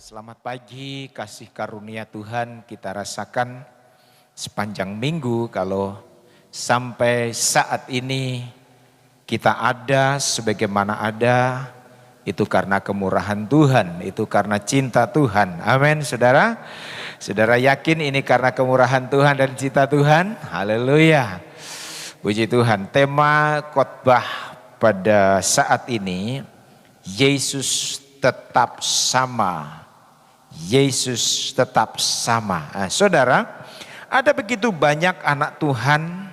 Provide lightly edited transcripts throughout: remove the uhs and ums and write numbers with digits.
Selamat pagi, kasih karunia Tuhan kita rasakan sepanjang minggu. Kalau sampai saat ini kita ada sebagaimana ada, itu karena kemurahan Tuhan, itu karena cinta Tuhan. Amin, saudara. Saudara yakin ini karena kemurahan Tuhan dan cinta Tuhan? Haleluya. Puji Tuhan. Tema khotbah pada saat ini, Yesus tetap sama. Yesus tetap sama. Nah, saudara, ada begitu banyak anak Tuhan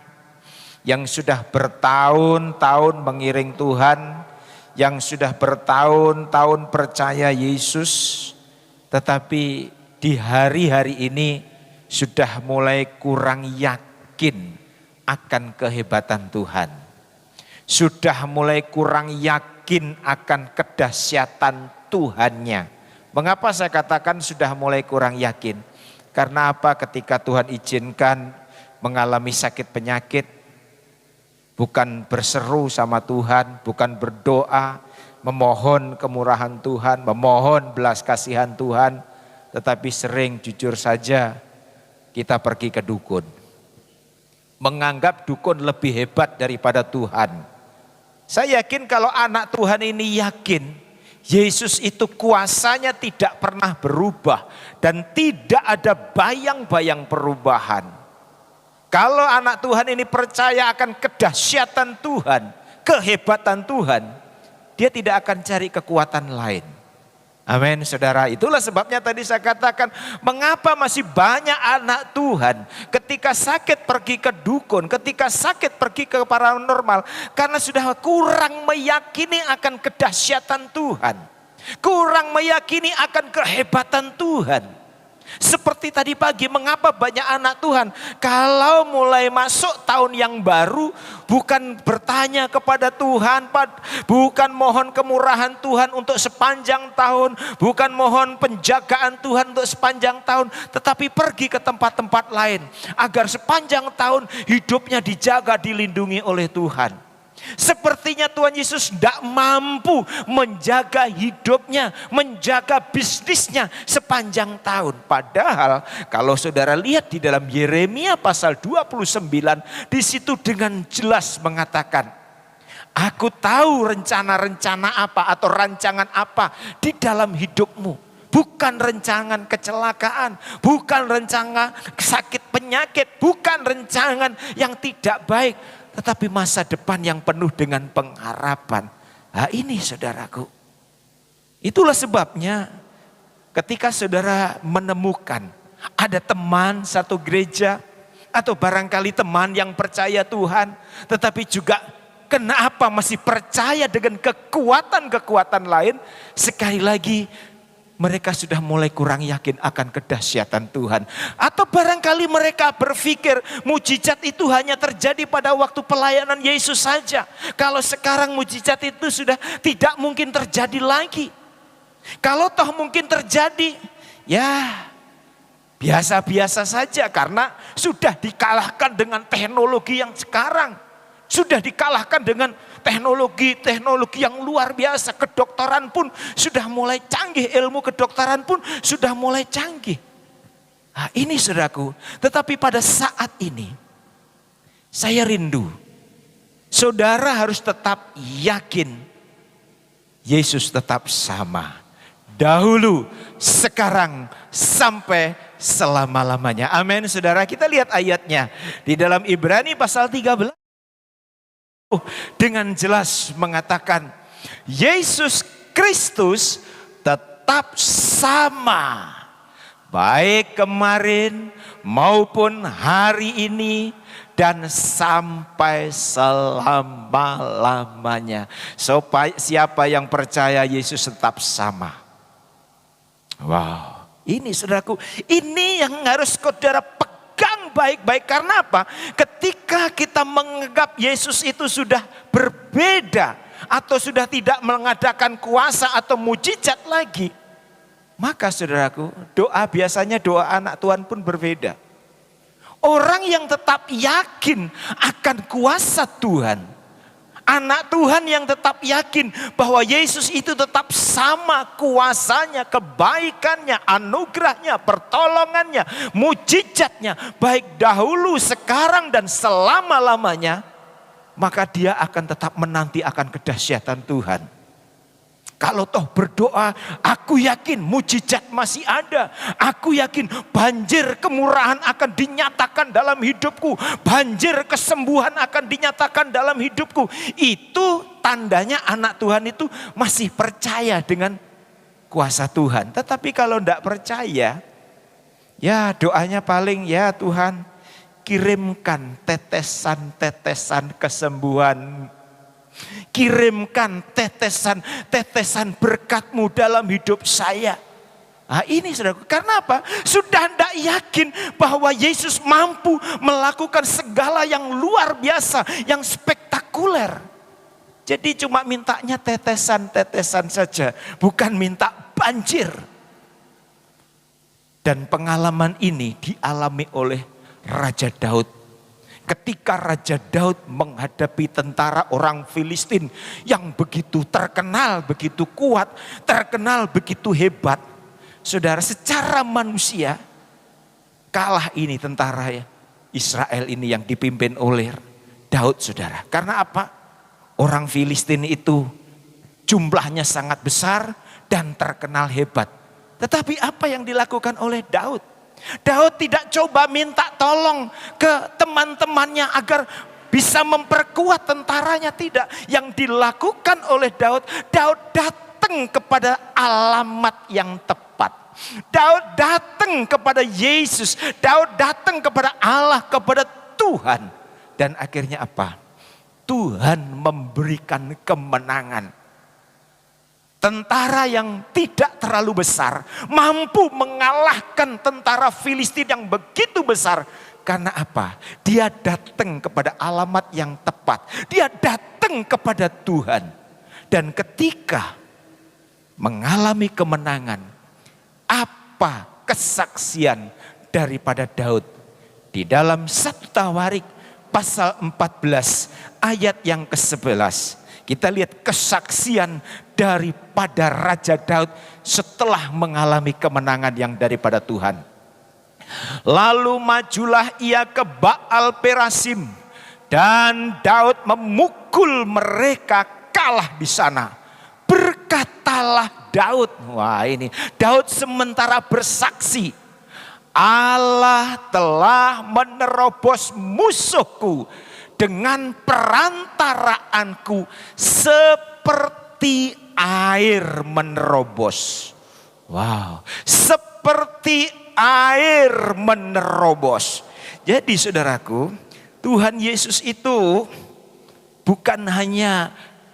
yang sudah bertahun-tahun mengiring Tuhan, yang sudah bertahun-tahun percaya Yesus, tetapi di hari-hari ini sudah mulai kurang yakin akan kehebatan Tuhan. Sudah mulai kurang yakin akan kedahsyatan Tuhannya. Mengapa saya katakan sudah mulai kurang yakin? Karena apa? Ketika Tuhan izinkan mengalami sakit penyakit, bukan berseru sama Tuhan, bukan berdoa, memohon kemurahan Tuhan, memohon belas kasihan Tuhan, tetapi sering jujur saja kita pergi ke dukun. Menganggap dukun lebih hebat daripada Tuhan. Saya yakin kalau anak Tuhan ini yakin, Yesus itu kuasanya tidak pernah berubah dan tidak ada bayang-bayang perubahan. Kalau anak Tuhan ini percaya akan kedahsyatan Tuhan, kehebatan Tuhan, dia tidak akan cari kekuatan lain. Amin, saudara. Itulah sebabnya tadi saya katakan, mengapa masih banyak anak Tuhan ketika sakit pergi ke dukun, ketika sakit pergi ke paranormal, karena sudah kurang meyakini akan kedahsyatan Tuhan, kurang meyakini akan kehebatan Tuhan. Seperti tadi pagi, mengapa banyak anak Tuhan kalau mulai masuk tahun yang baru bukan bertanya kepada Tuhan, bukan mohon kemurahan Tuhan untuk sepanjang tahun, bukan mohon penjagaan Tuhan untuk sepanjang tahun, tetapi pergi ke tempat-tempat lain agar sepanjang tahun hidupnya dijaga, dilindungi oleh Tuhan. Sepertinya Tuhan Yesus tidak mampu menjaga hidupnya, menjaga bisnisnya sepanjang tahun. Padahal kalau saudara lihat di dalam Yeremia pasal 29, di situ dengan jelas mengatakan, aku tahu rencana-rencana apa atau rancangan apa di dalam hidupmu. Bukan rancangan kecelakaan, bukan rancangan sakit penyakit, bukan rancangan yang tidak baik, tetapi masa depan yang penuh dengan pengharapan. Nah ini saudaraku. Itulah sebabnya ketika saudara menemukan ada teman satu gereja, atau barangkali teman yang percaya Tuhan, tetapi juga kenapa masih percaya dengan kekuatan-kekuatan lain, sekali lagi mereka sudah mulai kurang yakin akan kedahsyatan Tuhan. Atau barangkali mereka berpikir mujizat itu hanya terjadi pada waktu pelayanan Yesus saja. Kalau sekarang mujizat itu sudah tidak mungkin terjadi lagi. Kalau toh mungkin terjadi, ya biasa-biasa saja karena sudah dikalahkan dengan teknologi yang sekarang. Sudah dikalahkan dengan teknologi yang luar biasa. Kedokteran pun sudah mulai canggih. Ilmu kedokteran pun sudah mulai canggih. Nah, ini saudaraku. Tetapi pada saat ini saya rindu. Saudara harus tetap yakin Yesus tetap sama. Dahulu, sekarang, sampai selama-lamanya. Amin saudara. Kita lihat ayatnya. Di dalam Ibrani pasal 13. Dengan jelas mengatakan Yesus Kristus tetap sama, baik kemarin maupun hari ini dan sampai selama-lamanya. Siapa yang percaya Yesus tetap sama? Wow, ini saudaraku, ini yang harus saudara pegang baik-baik. Karena apa? Ketika kita menganggap Yesus itu sudah berbeda atau sudah tidak mengadakan kuasa atau mujizat lagi, maka saudaraku, doa biasanya doa anak Tuhan pun berbeda. Orang yang tetap yakin akan kuasa Tuhan. Anak Tuhan yang tetap yakin bahwa Yesus itu tetap sama kuasanya, kebaikannya, anugerahnya, pertolongannya, mujizatnya, baik dahulu, sekarang, dan selama-lamanya. Maka dia akan tetap menanti akan kedahsyatan Tuhan. Kalau toh berdoa, aku yakin mujizat masih ada. Aku yakin banjir kemurahan akan dinyatakan dalam hidupku. Banjir kesembuhan akan dinyatakan dalam hidupku. Itu tandanya anak Tuhan itu masih percaya dengan kuasa Tuhan. Tetapi kalau tidak percaya, ya doanya paling, ya Tuhan kirimkan tetesan-tetesan kesembuhan. Kirimkan tetesan-tetesan berkat-Mu dalam hidup saya. Nah ini saudaraku, karena apa? Sudah tidak yakin bahwa Yesus mampu melakukan segala yang luar biasa, yang spektakuler. Jadi cuma mintanya tetesan-tetesan saja, bukan minta banjir. Dan pengalaman ini dialami oleh Raja Daud. Ketika Raja Daud menghadapi tentara orang Filistin yang begitu terkenal, begitu kuat, terkenal begitu hebat. Saudara, secara manusia kalah ini tentara ya, Israel ini yang dipimpin oleh Daud, saudara. Karena apa? Orang Filistin itu jumlahnya sangat besar dan terkenal hebat. Tetapi apa yang dilakukan oleh Daud? Daud tidak coba minta tolong ke teman-temannya agar bisa memperkuat tentaranya, tidak. Yang dilakukan oleh Daud, Daud datang kepada alamat yang tepat. Daud datang kepada Yesus, Daud datang kepada Allah, kepada Tuhan. Dan akhirnya apa? Tuhan memberikan kemenangan. Tentara yang tidak terlalu besar mampu mengalahkan tentara Filistin yang begitu besar. Karena apa? Dia datang kepada alamat yang tepat. Dia datang kepada Tuhan. Dan ketika mengalami kemenangan, apa kesaksian daripada Daud? Di dalam 1 Tawarik pasal 14 ayat yang ke-11. Kita lihat kesaksian daripada Raja Daud setelah mengalami kemenangan yang daripada Tuhan. Lalu majulah ia ke Baal Perasim dan Daud memukul mereka kalah di sana. Berkatalah Daud, wah ini Daud sementara bersaksi, Allah telah menerobos musuhku dengan perantaraanku seperti air menerobos. Wow, seperti air menerobos. Jadi saudaraku, Tuhan Yesus itu bukan hanya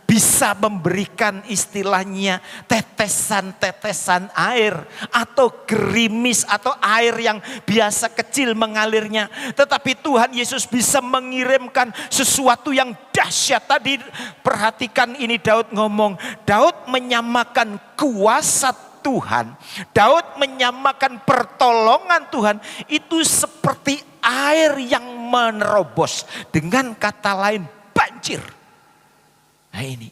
bisa memberikan istilahnya tetesan-tetesan air atau gerimis atau air yang biasa kecil mengalirnya. Tetapi Tuhan Yesus bisa mengirimkan sesuatu yang dahsyat. Tadi perhatikan ini Daud ngomong, Daud menyamakan kuasa Tuhan, Daud menyamakan pertolongan Tuhan itu seperti air yang menerobos. Dengan kata lain banjir. Nah ini.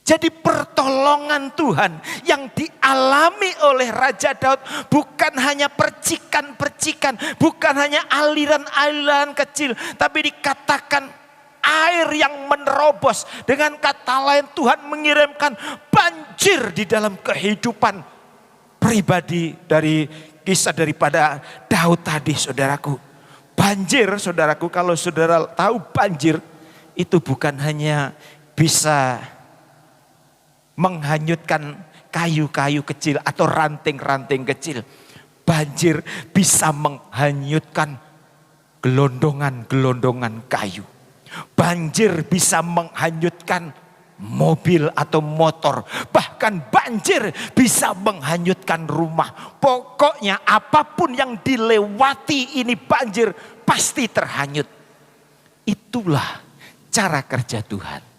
Jadi pertolongan Tuhan yang dialami oleh Raja Daud bukan hanya percikan-percikan, bukan hanya aliran-aliran kecil, tapi dikatakan air yang menerobos. Dengan kata lain Tuhan mengirimkan banjir di dalam kehidupan pribadi dari kisah daripada Daud tadi, saudaraku. Banjir, saudaraku, kalau saudara tahu banjir itu bukan hanya bisa menghanyutkan kayu-kayu kecil atau ranting-ranting kecil. Banjir bisa menghanyutkan gelondongan-gelondongan kayu. Banjir bisa menghanyutkan mobil atau motor. Bahkan banjir bisa menghanyutkan rumah. Pokoknya apapun yang dilewati ini banjir pasti terhanyut. Itulah cara kerja Tuhan.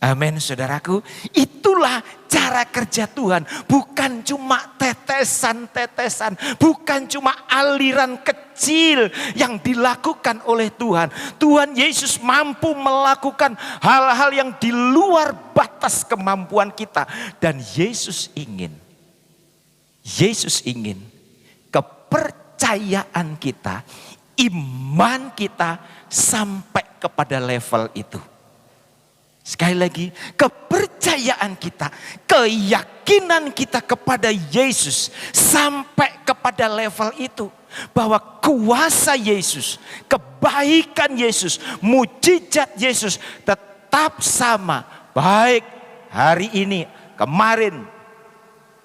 Amin, saudaraku. Itulah cara kerja Tuhan. Bukan cuma tetesan-tetesan. Bukan cuma aliran kecil kecil yang dilakukan oleh Tuhan. Tuhan Yesus mampu melakukan hal-hal yang di luar batas kemampuan kita. Dan Yesus ingin kepercayaan kita, iman kita sampai kepada level itu. Sekali lagi, kepercayaan kita, keyakinan kita kepada Yesus sampai kepada level itu. Bahwa kuasa Yesus, kebaikan Yesus, mujizat Yesus tetap sama. Baik hari ini, kemarin,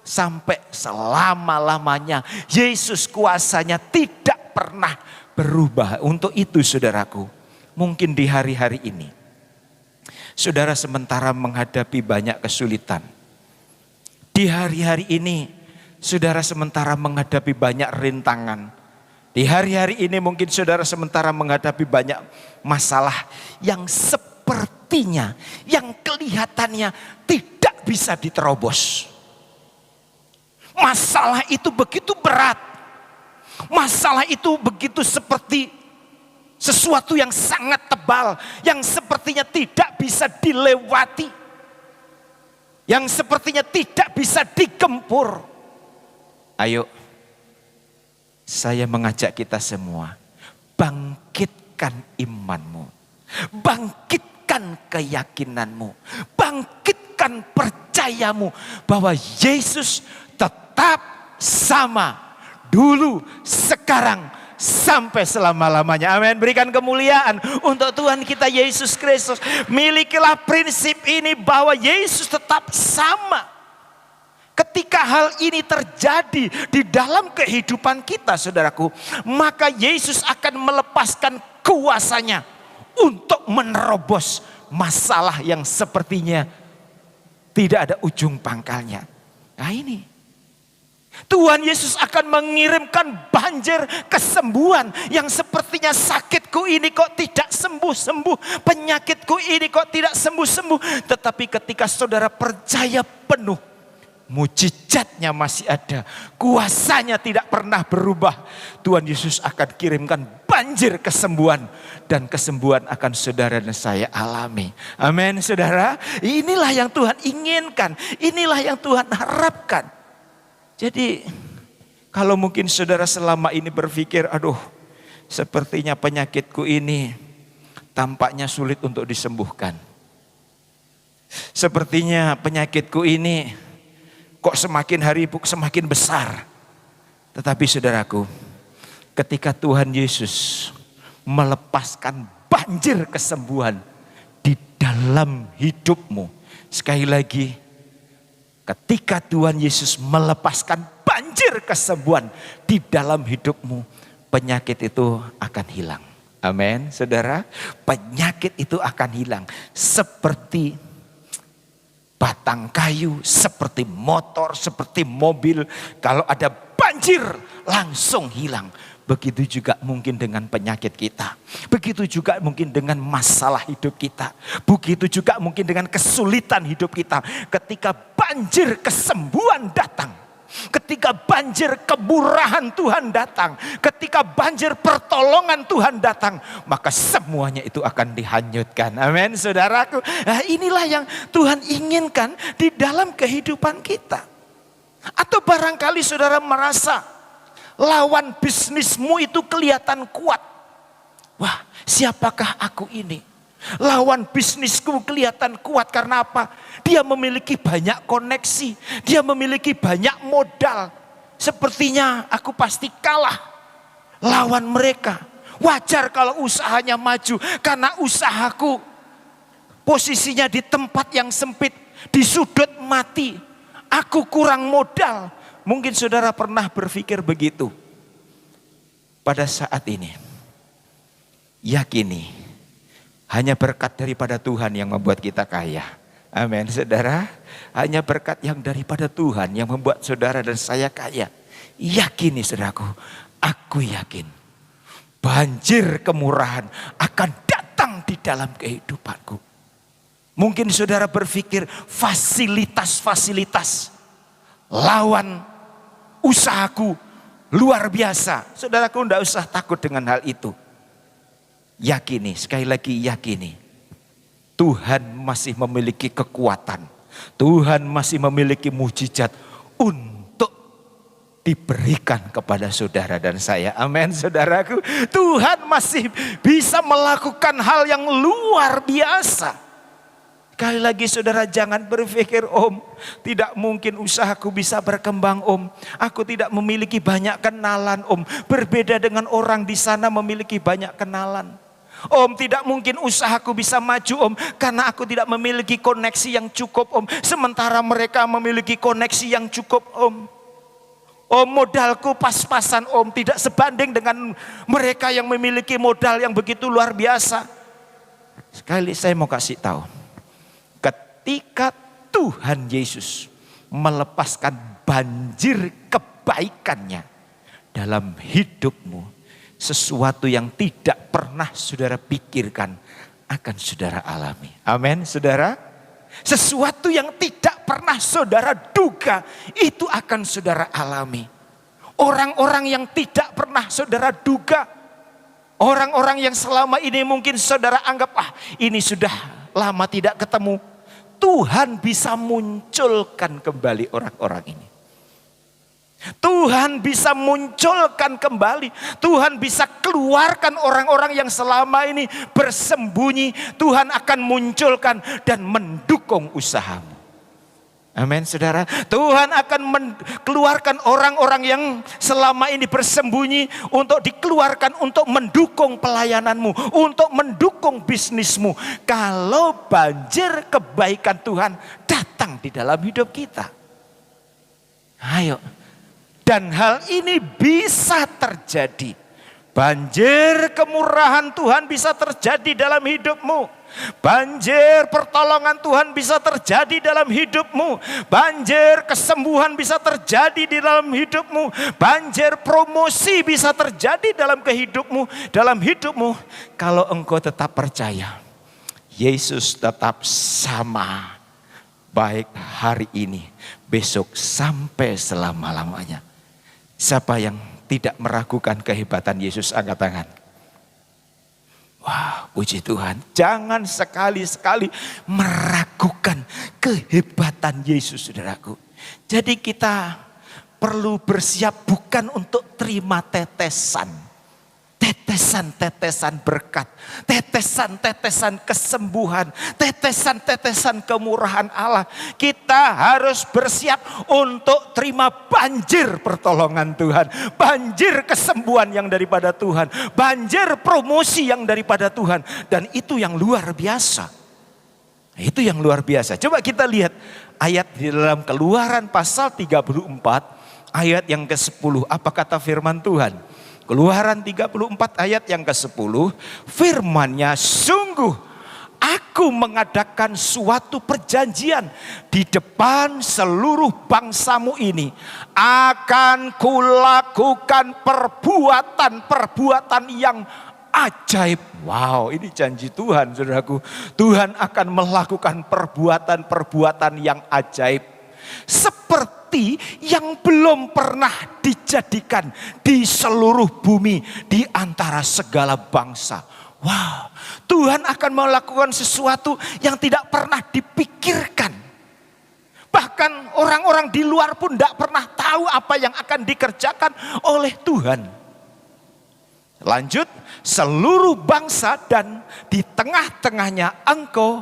sampai selama-lamanya. Yesus kuasanya tidak pernah berubah. Untuk itu saudaraku, mungkin di hari-hari ini saudara sementara menghadapi banyak kesulitan. Di hari-hari ini saudara sementara menghadapi banyak rintangan. Di hari-hari ini mungkin saudara sementara menghadapi banyak masalah yang sepertinya, yang kelihatannya tidak bisa diterobos. Masalah itu begitu berat. Masalah itu begitu seperti sesuatu yang sangat tebal, yang sepertinya tidak bisa dilewati, yang sepertinya tidak bisa digempur. Ayo, saya mengajak kita semua, bangkitkan imanmu, bangkitkan keyakinanmu, bangkitkan percayamu bahwa Yesus tetap sama dulu, sekarang, sampai selama-lamanya. Amin. Berikan kemuliaan untuk Tuhan kita Yesus Kristus. Milikilah prinsip ini bahwa Yesus tetap sama. Ketika hal ini terjadi di dalam kehidupan kita, saudaraku, maka Yesus akan melepaskan kuasanya untuk menerobos masalah yang sepertinya tidak ada ujung pangkalnya. Nah ini, Tuhan Yesus akan mengirimkan banjir kesembuhan yang sepertinya sakitku ini kok tidak sembuh-sembuh, penyakitku ini kok tidak sembuh-sembuh. Tetapi ketika saudara percaya penuh, mujizatnya masih ada, kuasanya tidak pernah berubah. Tuhan Yesus akan kirimkan banjir kesembuhan, dan kesembuhan akan saudara dan saya alami. Amin saudara. Inilah yang Tuhan inginkan, inilah yang Tuhan harapkan. Jadi kalau mungkin saudara selama ini berpikir, aduh sepertinya penyakitku ini tampaknya sulit untuk disembuhkan. Sepertinya penyakitku ini kok semakin hari semakin besar. Tetapi saudaraku, ketika Tuhan Yesus melepaskan banjir kesembuhan di dalam hidupmu. Sekali lagi, ketika Tuhan Yesus melepaskan banjir kesembuhan di dalam hidupmu, penyakit itu akan hilang. Amin, saudara. Penyakit itu akan hilang. Seperti batang kayu, seperti motor, seperti mobil. Kalau ada banjir, langsung hilang. Begitu juga mungkin dengan penyakit kita. Begitu juga mungkin dengan masalah hidup kita. Begitu juga mungkin dengan kesulitan hidup kita. Ketika banjir kesembuhan datang. Ketika banjir kemurahan Tuhan datang. Ketika banjir pertolongan Tuhan datang. Maka semuanya itu akan dihanyutkan. Amin saudaraku. Nah, inilah yang Tuhan inginkan di dalam kehidupan kita. Atau barangkali saudara merasa lawan bisnismu itu kelihatan kuat. Wah, siapakah aku ini? Lawan bisnisku kelihatan kuat karena apa? Dia memiliki banyak koneksi. Dia memiliki banyak modal. Sepertinya aku pasti kalah lawan mereka. Wajar kalau usahanya maju. Karena usahaku posisinya di tempat yang sempit. Di sudut mati. Aku kurang modal. Mungkin saudara pernah berpikir begitu. Pada saat ini, yakini hanya berkat daripada Tuhan yang membuat kita kaya. Amin saudara. Hanya berkat yang daripada Tuhan yang membuat saudara dan saya kaya. Yakini saudaraku, aku yakin banjir kemurahan akan datang di dalam kehidupanku. Mungkin saudara berpikir fasilitas-fasilitas lawan usahaku luar biasa. Saudaraku, tidak usah takut dengan hal itu. Yakini, sekali lagi yakini. Tuhan masih memiliki kekuatan. Tuhan masih memiliki mujizat untuk diberikan kepada saudara dan saya. Amin, saudaraku. Tuhan masih bisa melakukan hal yang luar biasa. Sekali lagi saudara, jangan berpikir, Om, tidak mungkin usahaku bisa berkembang, Om. Aku tidak memiliki banyak kenalan, Om. Berbeda dengan orang di sana memiliki banyak kenalan. Om, tidak mungkin usahaku bisa maju, Om, karena aku tidak memiliki koneksi yang cukup, Om. Sementara mereka memiliki koneksi yang cukup, Om. Om, modalku pas-pasan, Om, tidak sebanding dengan mereka yang memiliki modal yang begitu luar biasa. Sekali saya mau kasih tahu. Ketika Tuhan Yesus melepaskan banjir kebaikannya dalam hidupmu, sesuatu yang tidak pernah saudara pikirkan akan saudara alami. Amin, saudara. Sesuatu yang tidak pernah saudara duga itu akan saudara alami. Orang-orang yang tidak pernah saudara duga, orang-orang yang selama ini mungkin saudara anggap, ini sudah lama tidak ketemu, Tuhan bisa munculkan kembali orang-orang ini. Tuhan bisa munculkan kembali. Tuhan bisa keluarkan orang-orang yang selama ini bersembunyi. Tuhan akan munculkan dan mendukung usahamu. Amin, saudara. Tuhan akan keluarkan orang-orang yang selama ini bersembunyi untuk dikeluarkan untuk mendukung pelayananmu, untuk mendukung bisnismu. Kalau banjir kebaikan Tuhan datang di dalam hidup kita. Ayo. Dan hal ini bisa terjadi. Banjir kemurahan Tuhan bisa terjadi dalam hidupmu. Banjir pertolongan Tuhan bisa terjadi dalam hidupmu. Banjir kesembuhan bisa terjadi di dalam hidupmu. Banjir promosi bisa terjadi dalam dalam hidupmu. Kalau engkau tetap percaya, Yesus tetap sama. Baik hari ini, besok sampai selama-lamanya. Siapa yang tidak meragukan kehebatan Yesus, angkat tangan. Wah, puji Tuhan. Jangan sekali-sekali meragukan kehebatan Yesus, saudaraku. Jadi kita perlu bersiap bukan untuk terima tetesan. Tetesan-tetesan berkat, tetesan-tetesan kesembuhan, tetesan-tetesan kemurahan Allah. Kita harus bersiap untuk terima banjir pertolongan Tuhan, banjir kesembuhan yang daripada Tuhan, banjir promosi yang daripada Tuhan. Dan itu yang luar biasa. Itu yang luar biasa. Coba kita lihat ayat di dalam Keluaran pasal 34 ayat yang ke-10. Apa kata firman Tuhan? Keluaran 34 ayat yang ke-10, firman-Nya, sungguh aku mengadakan suatu perjanjian di depan seluruh bangsamu ini. Akan kulakukan perbuatan-perbuatan yang ajaib. Wow, ini janji Tuhan, saudaraku. Tuhan akan melakukan perbuatan-perbuatan yang ajaib. Seperti yang belum pernah dijadikan di seluruh bumi di antara segala bangsa. Wow, Tuhan akan melakukan sesuatu yang tidak pernah dipikirkan. Bahkan orang-orang di luar pun tidak pernah tahu apa yang akan dikerjakan oleh Tuhan. Lanjut, seluruh bangsa dan di tengah-tengahnya engkau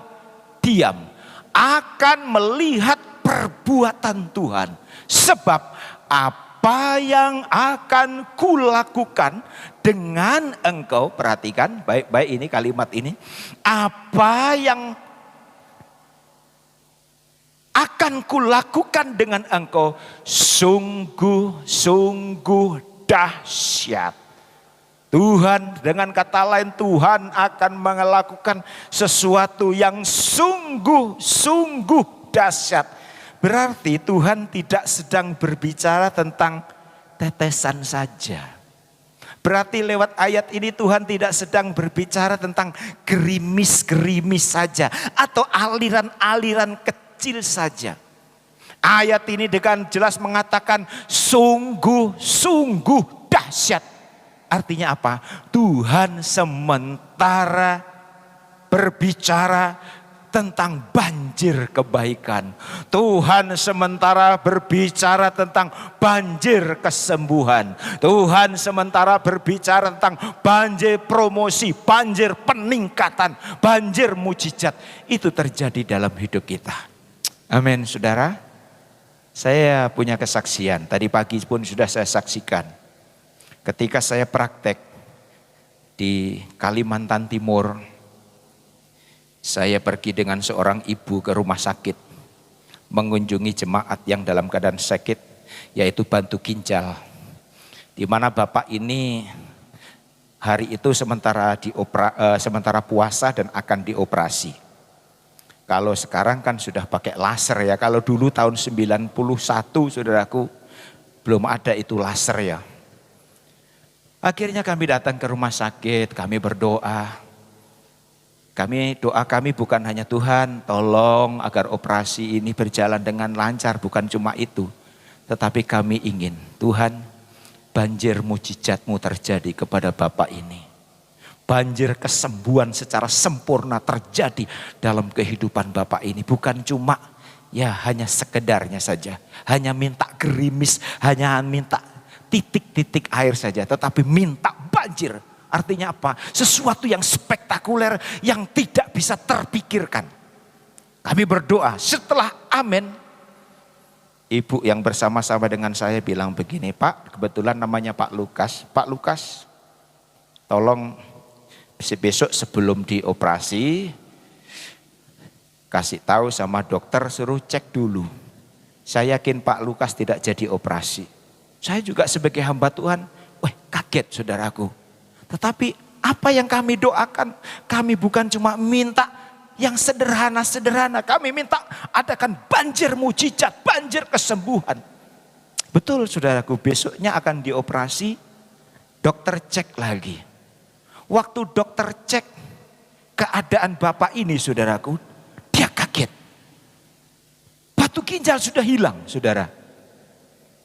diam akan melihat perbuatan Tuhan. Sebab apa yang akan kulakukan dengan engkau, perhatikan baik-baik ini kalimat ini. Apa yang akan kulakukan dengan engkau sungguh-sungguh dahsyat. Tuhan, dengan kata lain, Tuhan akan melakukan sesuatu yang sungguh-sungguh dahsyat. Berarti Tuhan tidak sedang berbicara tentang tetesan saja. Berarti lewat ayat ini Tuhan tidak sedang berbicara tentang gerimis-gerimis saja. Atau aliran-aliran kecil saja. Ayat ini dengan jelas mengatakan sungguh-sungguh dahsyat. Artinya apa? Tuhan sementara berbicara tentang banjir kebaikan. Tuhan sementara berbicara tentang banjir kesembuhan. Tuhan sementara berbicara tentang banjir promosi, banjir peningkatan, banjir mujizat. Itu terjadi dalam hidup kita. Amin, saudara. Saya punya kesaksian. Tadi pagi pun sudah saya saksikan. Ketika saya praktek di Kalimantan Timur, saya pergi dengan seorang ibu ke rumah sakit, mengunjungi jemaat yang dalam keadaan sakit, yaitu bantu ginjal. Di mana bapak ini hari itu sementara puasa dan akan dioperasi. Kalau sekarang kan sudah pakai laser ya, kalau dulu tahun 91 saudaraku belum ada itu laser ya. Akhirnya kami datang ke rumah sakit, kami berdoa. Doa kami bukan hanya Tuhan tolong agar operasi ini berjalan dengan lancar, bukan cuma itu. Tetapi kami ingin Tuhan banjir mujizat-Mu terjadi kepada Bapak ini. Banjir kesembuhan secara sempurna terjadi dalam kehidupan Bapak ini. Bukan cuma ya hanya sekedarnya saja. Hanya minta gerimis, hanya minta titik-titik air saja. Tetapi minta banjir. Artinya apa? Sesuatu yang spektakuler yang tidak bisa terpikirkan. Kami berdoa setelah amin. Ibu yang bersama-sama dengan saya bilang begini, Pak, kebetulan namanya Pak Lukas. Pak Lukas, tolong besok sebelum dioperasi, kasih tahu sama dokter suruh cek dulu. Saya yakin Pak Lukas tidak jadi operasi. Saya juga sebagai hamba Tuhan, kaget saudaraku. Tetapi apa yang kami doakan, kami bukan cuma minta yang sederhana-sederhana. Kami minta adakan banjir mujizat, banjir kesembuhan. Betul saudaraku, besoknya akan dioperasi, dokter cek lagi. Waktu dokter cek keadaan bapak ini saudaraku, dia kaget. Batu ginjal sudah hilang saudara.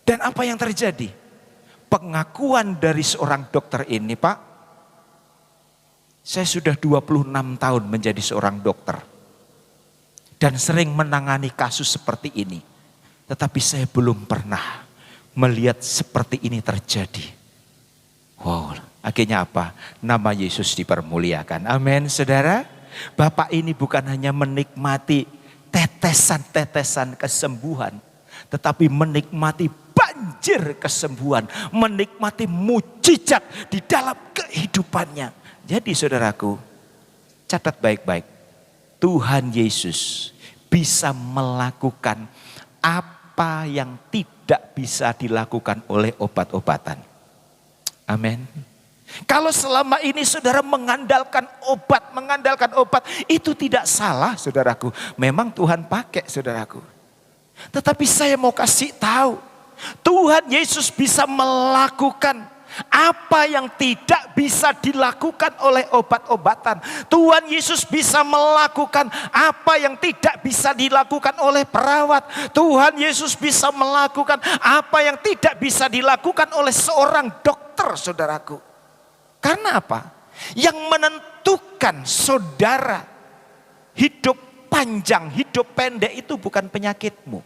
Dan apa yang terjadi? Pengakuan dari seorang dokter ini, Pak, saya sudah 26 tahun menjadi seorang dokter. Dan sering menangani kasus seperti ini. Tetapi saya belum pernah melihat seperti ini terjadi. Wow, akhirnya apa? Nama Yesus dipermuliakan. Amin, saudara. Bapak ini bukan hanya menikmati tetesan-tetesan kesembuhan. Tetapi menikmati banjir kesembuhan. Menikmati mujizat di dalam kehidupannya. Jadi saudaraku, catat baik-baik. Tuhan Yesus bisa melakukan apa yang tidak bisa dilakukan oleh obat-obatan. Amin. Kalau selama ini saudara mengandalkan obat, itu tidak salah saudaraku. Memang Tuhan pakai saudaraku. Tetapi saya mau kasih tahu, Tuhan Yesus bisa melakukan apa yang tidak bisa dilakukan oleh obat-obatan. Tuhan Yesus bisa melakukan apa yang tidak bisa dilakukan oleh perawat. Tuhan Yesus bisa melakukan apa yang tidak bisa dilakukan oleh seorang dokter saudaraku. Karena apa? Yang menentukan saudara hidup panjang, hidup pendek itu bukan penyakitmu.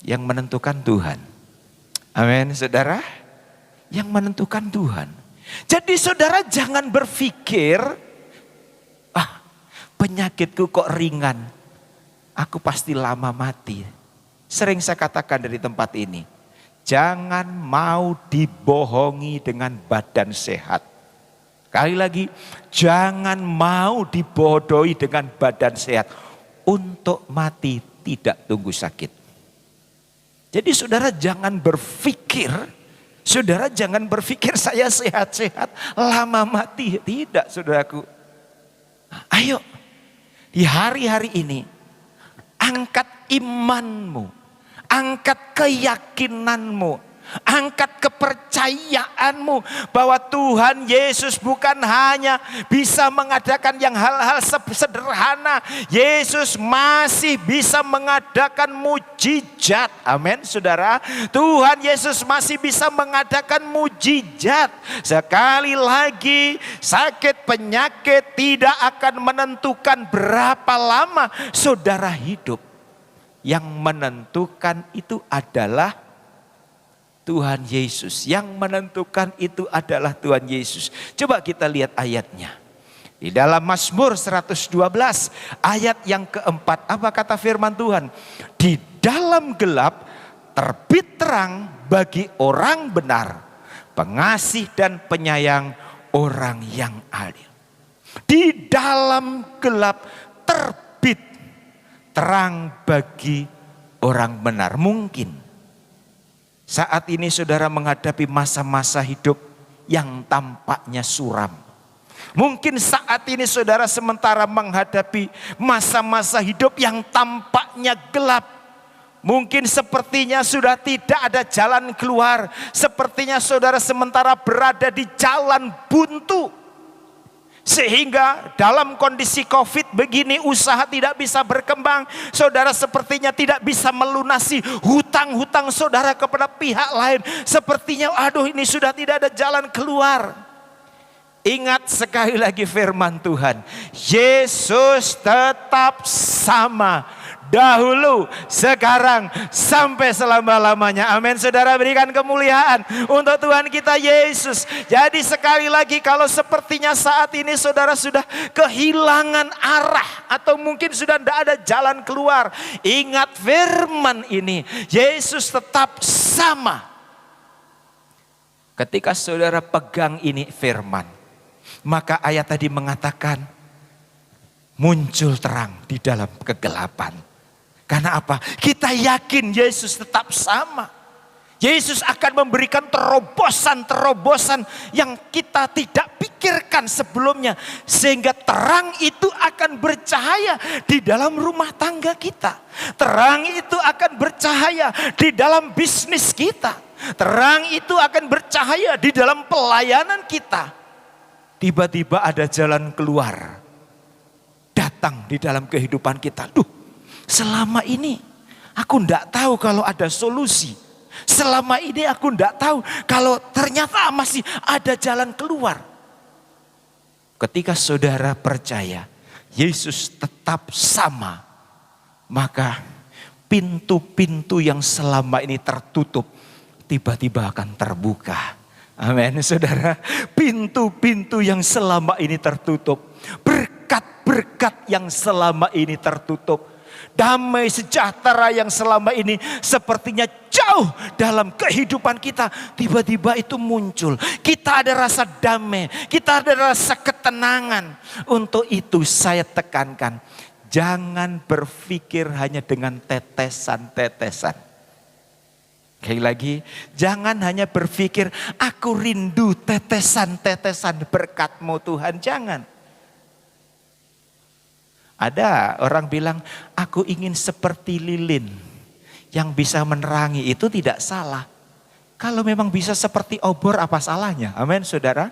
Yang menentukan Tuhan. Amin saudara. Yang menentukan Tuhan. Jadi saudara jangan berpikir, penyakitku kok ringan, aku pasti lama mati. Sering saya katakan dari tempat ini, jangan mau dibohongi dengan badan sehat. Kali lagi, jangan mau dibodohi dengan badan sehat. Untuk mati tidak tunggu sakit. Jadi saudara jangan berpikir, saya sehat-sehat, lama mati. Tidak saudaraku. Ayo, di hari-hari ini, angkat imanmu, angkat keyakinanmu, Angkat kepercayaanmu bahwa Tuhan Yesus bukan hanya bisa mengadakan yang hal-hal sederhana. Yesus masih bisa mengadakan mujizat. Amin, saudara. Tuhan Yesus masih bisa mengadakan mujizat. Sekali lagi, sakit penyakit tidak akan menentukan berapa lama saudara hidup. Yang menentukan itu adalah Tuhan Yesus. Yang menentukan itu adalah Tuhan Yesus. Coba kita lihat ayatnya. Di dalam Mazmur 112 ayat yang keempat. Apa kata firman Tuhan? Di dalam gelap terbit terang bagi orang benar. Pengasih dan penyayang orang yang adil. Di dalam gelap terbit terang bagi orang benar. Mungkin saat ini saudara menghadapi masa-masa hidup yang tampaknya suram. Mungkin saat ini saudara sementara menghadapi masa-masa hidup yang tampaknya gelap. Mungkin sepertinya sudah tidak ada jalan keluar. Sepertinya saudara sementara berada di jalan buntu. Sehingga dalam kondisi COVID begini usaha tidak bisa berkembang. Saudara sepertinya tidak bisa melunasi hutang-hutang saudara kepada pihak lain. Sepertinya aduh ini sudah tidak ada jalan keluar. Ingat sekali lagi firman Tuhan. Yesus tetap sama. Dahulu, sekarang, sampai selama-lamanya. Amin. Saudara, berikan kemuliaan untuk Tuhan kita Yesus. Jadi sekali lagi, kalau sepertinya saat ini saudara sudah kehilangan arah atau mungkin sudah tidak ada jalan keluar, ingat firman ini. Yesus tetap sama. Ketika saudara pegang ini firman, maka ayat tadi mengatakan muncul terang di dalam kegelapan. Karena apa? Kita yakin Yesus tetap sama. Yesus akan memberikan terobosan-terobosan yang kita tidak pikirkan sebelumnya. Sehingga terang itu akan bercahaya di dalam rumah tangga kita. Terang itu akan bercahaya di dalam bisnis kita. Terang itu akan bercahaya di dalam pelayanan kita. Tiba-tiba ada jalan keluar. Datang di dalam kehidupan kita. Selama ini aku tidak tahu kalau ada solusi. Selama ini aku tidak tahu kalau ternyata masih ada jalan keluar. Ketika saudara percaya Yesus tetap sama, maka pintu-pintu yang selama ini tertutup tiba-tiba akan terbuka. Amin, saudara. Pintu-pintu yang selama ini tertutup, berkat-berkat yang selama ini tertutup, damai sejahtera yang selama ini sepertinya jauh dalam kehidupan kita, tiba-tiba itu muncul. Kita ada rasa damai, kita ada rasa ketenangan. Untuk itu saya tekankan, jangan berpikir hanya dengan tetesan-tetesan. Sekali lagi, jangan hanya berpikir aku rindu tetesan-tetesan berkat-Mu Tuhan, jangan. Ada orang bilang, aku ingin seperti lilin yang bisa menerangi. Itu tidak salah. Kalau memang bisa seperti obor, apa salahnya? Amin, saudara.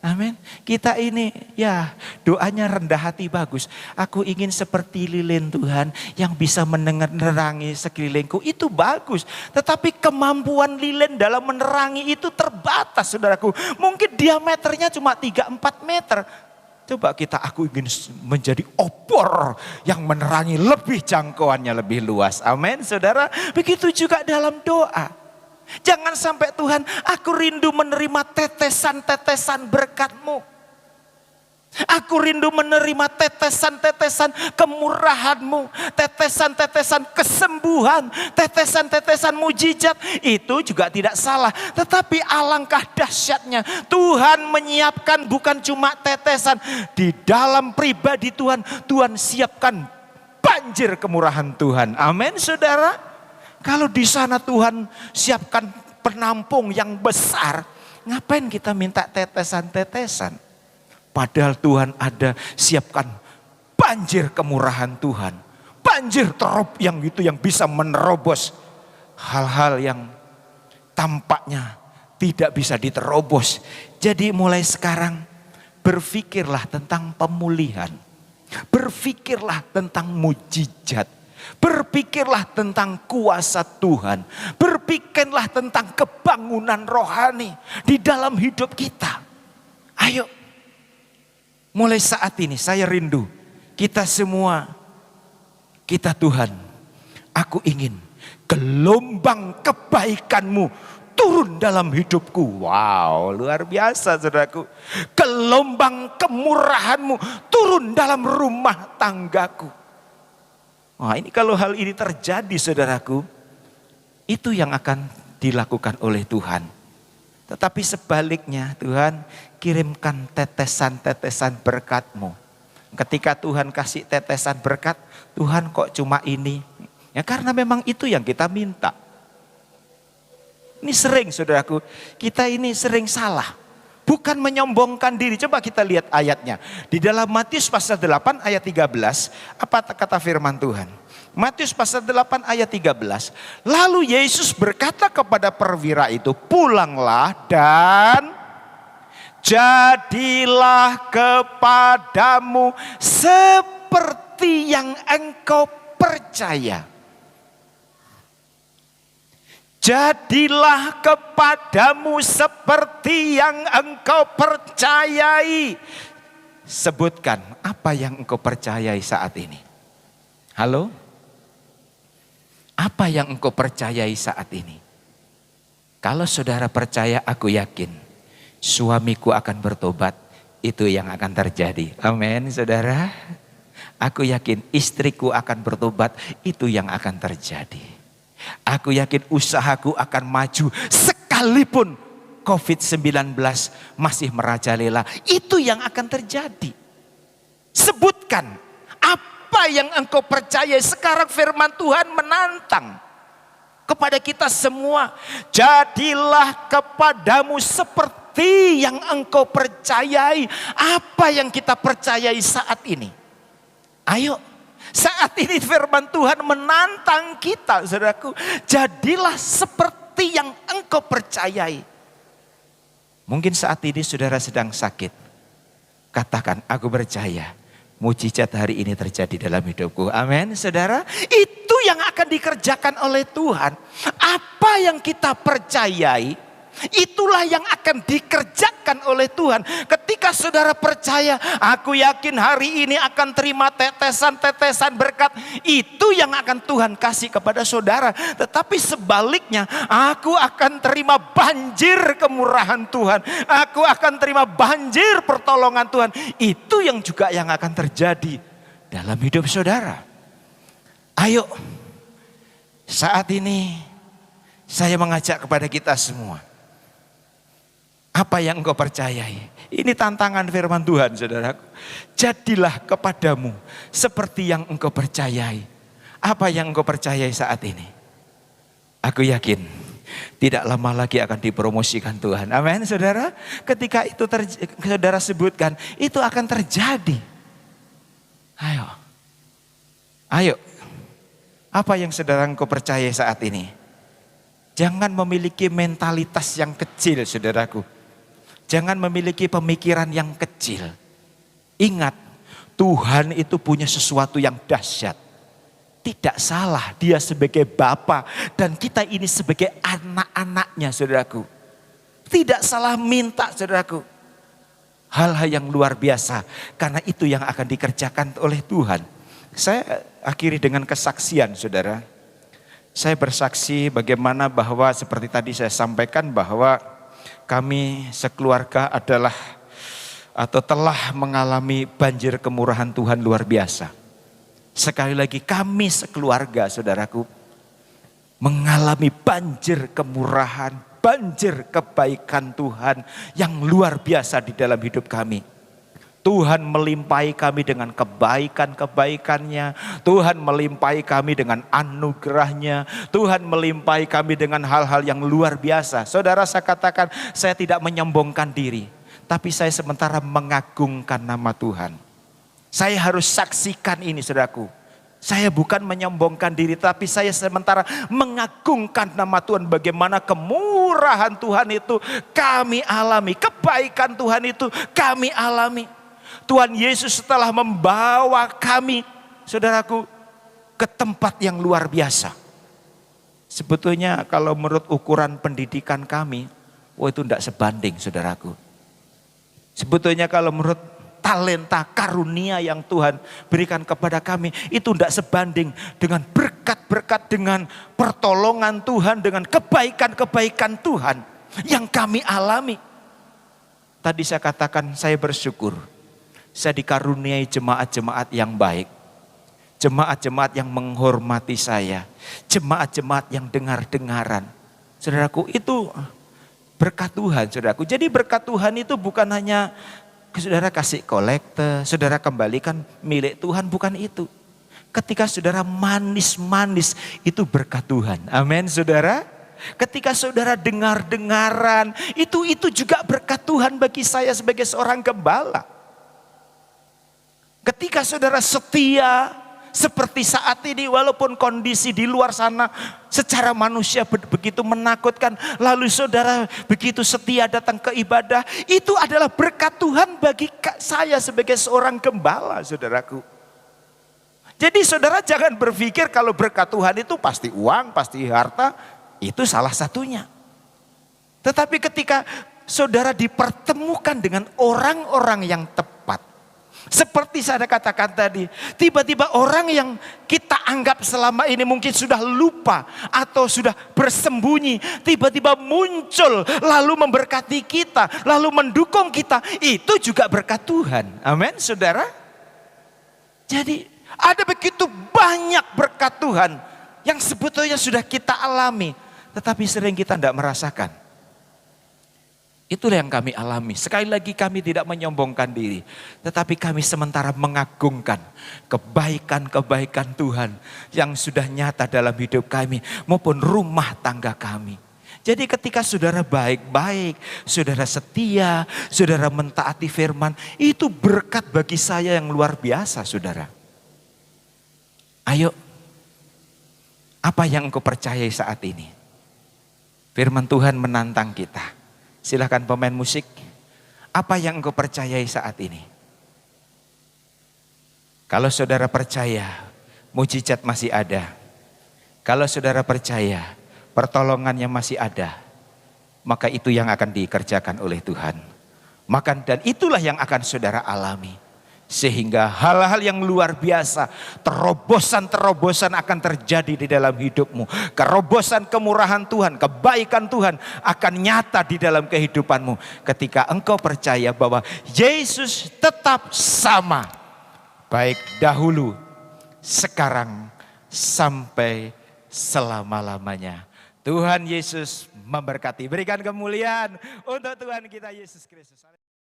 Amin. Kita ini ya doanya rendah hati bagus. Aku ingin seperti lilin Tuhan yang bisa menerangi sekelilingku. Itu bagus. Tetapi kemampuan lilin dalam menerangi itu terbatas, saudaraku. Mungkin diameternya cuma 3-4 meter. Coba aku ingin menjadi obor yang menerangi lebih jangkauannya lebih luas. Amin, saudara. Begitu juga dalam doa. Jangan sampai Tuhan, aku rindu menerima tetesan-tetesan berkat-Mu. Aku rindu menerima tetesan-tetesan kemurahan-Mu, tetesan-tetesan kesembuhan, tetesan-tetesan mujizat. Itu juga tidak salah. Tetapi alangkah dahsyatnya Tuhan menyiapkan bukan cuma tetesan. Di dalam pribadi Tuhan, Tuhan siapkan banjir kemurahan Tuhan. Amin, saudara. Kalau di sana Tuhan siapkan penampung yang besar, ngapain kita minta tetesan-tetesan? Padahal Tuhan ada siapkan banjir kemurahan Tuhan. Banjir terop yang itu yang bisa menerobos hal-hal yang tampaknya tidak bisa diterobos. Jadi mulai sekarang berpikirlah tentang pemulihan. Berpikirlah tentang mujizat. Berpikirlah tentang kuasa Tuhan. Berpikirlah tentang kebangunan rohani di dalam hidup kita. Ayo, mulai saat ini saya rindu kita semua, kita Tuhan, aku ingin gelombang kebaikan-Mu turun dalam hidupku. Wow, luar biasa saudaraku. Gelombang kemurahan-Mu turun dalam rumah tanggaku. Wah, ini kalau hal ini terjadi saudaraku, itu yang akan dilakukan oleh Tuhan. Tetapi sebaliknya Tuhan kirimkan tetesan-tetesan berkat-Mu. Ketika Tuhan kasih tetesan berkat, Tuhan kok cuma ini? Ya karena memang itu yang kita minta. Ini sering saudaraku, kita ini sering salah. Bukan menyombongkan diri. Coba kita lihat ayatnya. Di dalam Matius pasal 8 ayat 13, apa kata firman Tuhan? Matius pasal 8 ayat 13. Lalu Yesus berkata kepada perwira itu, pulanglah dan jadilah kepadamu seperti yang engkau percaya. Jadilah kepadamu seperti yang engkau percayai. Sebutkan apa yang engkau percayai saat ini. Halo? Apa yang engkau percayai saat ini? Kalau saudara percaya, aku yakin suamiku akan bertobat. Itu yang akan terjadi. Amin saudara. Aku yakin istriku akan bertobat. Itu yang akan terjadi. Aku yakin usahaku akan maju sekalipun COVID-19 masih merajalela. Itu yang akan terjadi. Sebutkan apa yang engkau percaya. Sekarang firman Tuhan menantang kepada kita semua. Jadilah kepadamu seperti yang engkau percayai. Apa yang kita percayai saat ini? Ayo. Saat ini firman Tuhan menantang kita, saudaraku. Jadilah seperti yang engkau percayai. Mungkin saat ini saudara sedang sakit. Katakan, aku percaya mujizat hari ini terjadi dalam hidupku. Amin, saudara. Itu yang akan dikerjakan oleh Tuhan. Apa yang kita percayai, itulah yang akan dikerjakan oleh Tuhan. Ketika saudara percaya, aku yakin hari ini akan terima tetesan-tetesan berkat. Itu yang akan Tuhan kasih kepada saudara. Tetapi sebaliknya, aku akan terima banjir kemurahan Tuhan. Aku akan terima banjir pertolongan Tuhan. Itu yang juga yang akan terjadi dalam hidup saudara. Ayo, saat ini saya mengajak kepada kita semua. Apa yang engkau percayai? Ini tantangan firman Tuhan, saudaraku. Jadilah kepadamu seperti yang engkau percayai. Apa yang engkau percayai saat ini? Aku yakin tidak lama lagi akan dipromosikan Tuhan. Amin, saudara. Ketika itu saudara sebutkan, itu akan terjadi. Ayo. Ayo. Apa yang saudara engkau percayai saat ini? Jangan memiliki mentalitas yang kecil, saudaraku. Jangan memiliki pemikiran yang kecil. Ingat, Tuhan itu punya sesuatu yang dahsyat. Tidak salah, dia sebagai Bapa dan kita ini sebagai anak-anaknya, saudaraku. Tidak salah minta, saudaraku. Hal-hal yang luar biasa, karena itu yang akan dikerjakan oleh Tuhan. Saya akhiri dengan kesaksian, saudara. Saya bersaksi bagaimana bahwa seperti tadi saya sampaikan bahwa kami sekeluarga adalah atau telah mengalami banjir kemurahan Tuhan luar biasa. Sekali lagi kami sekeluarga, saudaraku, mengalami banjir kemurahan, banjir kebaikan Tuhan yang luar biasa di dalam hidup kami. Tuhan melimpahi kami dengan kebaikan-kebaikannya. Tuhan melimpahi kami dengan anugerahnya. Tuhan melimpahi kami dengan hal-hal yang luar biasa. Saudara, saya katakan saya tidak menyombongkan diri. Tapi saya sementara mengagungkan nama Tuhan. Saya harus saksikan ini, saudaraku. Saya bukan menyombongkan diri, tapi saya sementara mengagungkan nama Tuhan. Bagaimana kemurahan kemurahan Tuhan itu kami alami. Kebaikan Tuhan itu kami alami. Tuhan Yesus setelah membawa kami, saudaraku, ke tempat yang luar biasa. Sebetulnya kalau menurut ukuran pendidikan kami, itu tidak sebanding, saudaraku. Sebetulnya kalau menurut talenta karunia yang Tuhan berikan kepada kami, itu tidak sebanding dengan berkat-berkat, dengan pertolongan Tuhan, dengan kebaikan-kebaikan Tuhan yang kami alami. Tadi saya katakan saya bersyukur, saya dikaruniai jemaat-jemaat yang baik, jemaat-jemaat yang menghormati saya, jemaat-jemaat yang dengar-dengaran. Saudaraku, itu berkat Tuhan, saudaraku. Jadi berkat Tuhan itu bukan hanya saudara kasih kolekte, saudara kembalikan milik Tuhan, bukan itu. Ketika saudara manis-manis, itu berkat Tuhan. Amin, saudara. Ketika saudara dengar-dengaran, itu juga berkat Tuhan bagi saya sebagai seorang gembala. Ketika saudara setia seperti saat ini, walaupun kondisi di luar sana secara manusia begitu menakutkan, lalu saudara begitu setia datang ke ibadah, itu adalah berkat Tuhan bagi saya sebagai seorang gembala, saudaraku. Jadi saudara jangan berpikir kalau berkat Tuhan itu pasti uang, pasti harta, itu salah satunya. Tetapi ketika saudara dipertemukan dengan orang-orang yang tepat, seperti saya katakan tadi, tiba-tiba orang yang kita anggap selama ini mungkin sudah lupa atau sudah bersembunyi, tiba-tiba muncul lalu memberkati kita, lalu mendukung kita, itu juga berkat Tuhan. Amin, saudara. Jadi ada begitu banyak berkat Tuhan yang sebetulnya sudah kita alami, tetapi sering kita tidak merasakan. Itulah yang kami alami. Sekali lagi kami tidak menyombongkan diri, tetapi kami sementara mengagungkan kebaikan-kebaikan Tuhan yang sudah nyata dalam hidup kami maupun rumah tangga kami. Jadi ketika saudara baik-baik, saudara setia, saudara mentaati firman, itu berkat bagi saya yang luar biasa, saudara. Ayo, apa yang engkau percayai saat ini? Firman Tuhan menantang kita. Silakan pemain musik, apa yang engkau percayai saat ini? Kalau saudara percaya, mujizat masih ada. Kalau saudara percaya, pertolongannya masih ada, maka itu yang akan dikerjakan oleh Tuhan. Dan itulah yang akan saudara alami. Sehingga hal-hal yang luar biasa, terobosan-terobosan akan terjadi di dalam hidupmu. Kerobosan kemurahan Tuhan, kebaikan Tuhan akan nyata di dalam kehidupanmu. Ketika engkau percaya bahwa Yesus tetap sama. Baik dahulu, sekarang, sampai selama-lamanya. Tuhan Yesus memberkati. Berikan kemuliaan untuk Tuhan kita Yesus Kristus.